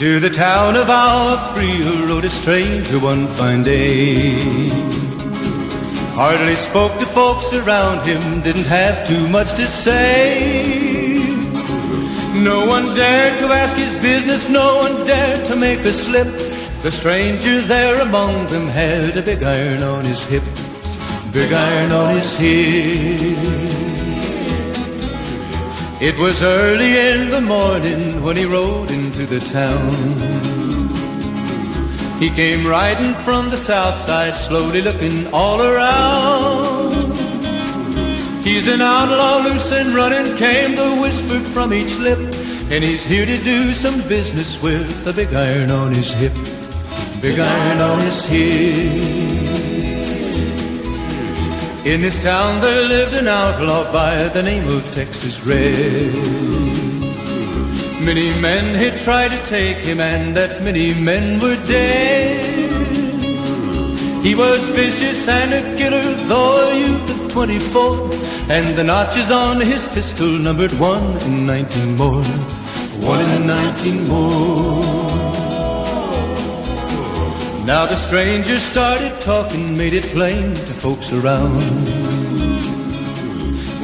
To the town of our Frio rode a stranger one fine day. Hardly spoke to folks around him, didn't have too much to say. No one dared to ask his business, no one dared to make a slip. The stranger there among them had a big iron on his hip, big iron on his hip. It was early in the morning when he rode into the town. He came riding from the south side, slowly looking all around. He's an outlaw, loose and running, came the whisper from each lip, and he's here to do some business with a big iron on his hip, big iron on his hip. In this town there lived an outlaw by the name of Texas Red. Many men had tried to take him, and that many men were dead. He was vicious and a killer, though a youth of 24, and the notches on his pistol numbered 1 in 19 more, 1 in 19 more. Now the stranger started talking, made it plain to folks around.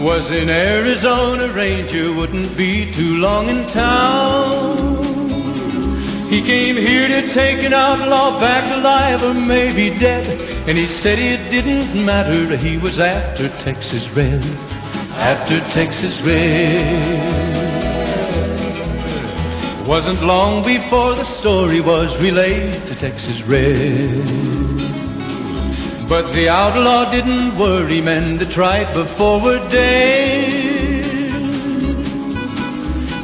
Was in Arizona ranger, wouldn't be too long in town. He came here to take an outlaw back alive or maybe dead, and he said it didn't matter, he was after Texas Red, after Texas Red. Wasn't long before the story was relayed to Texas Red. But the outlaw didn't worry, men that tried before were dead.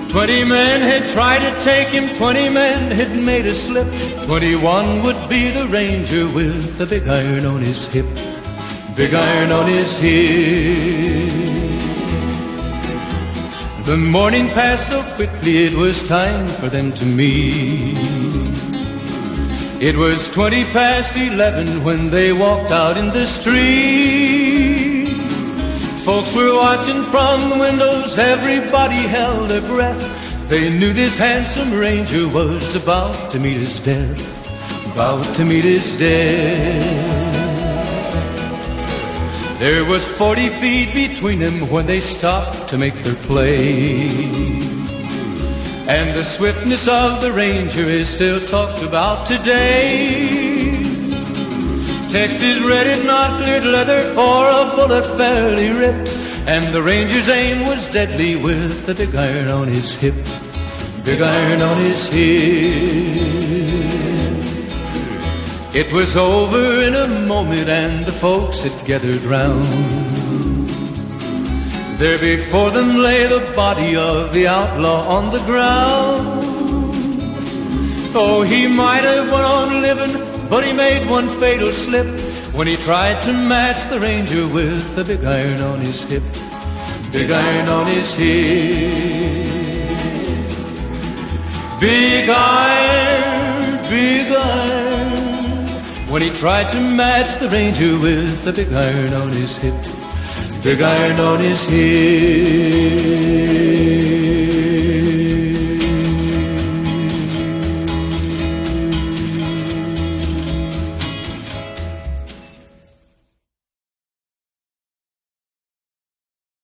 20 men had tried to take him, 20 men had made a slip. 21 would be the ranger with the big iron on his hip, big iron on his hip. The morning passed so quickly, it was time for them to meet. It was 20 past 11 when they walked out in the street. Folks were watching from the windows, everybody held their breath. They knew this handsome ranger was about to meet his death, about to meet his death. There was 40 feet between them when they stopped to make their play. And the swiftness of the ranger is still talked about today. Texas Red had not cleared leather for a bullet fairly ripped, and the ranger's aim was deadly with the big iron on his hip, big iron on his hip. It was over in a moment and the folks had gathered round. There before them lay the body of the outlaw on the ground. Oh, he might have went on living, but he made one fatal slip when he tried to match the ranger with the big iron on his hip, big iron on his hip. Big iron, big iron, when he tried to match the ranger with the big iron on his hip, big iron on his hip.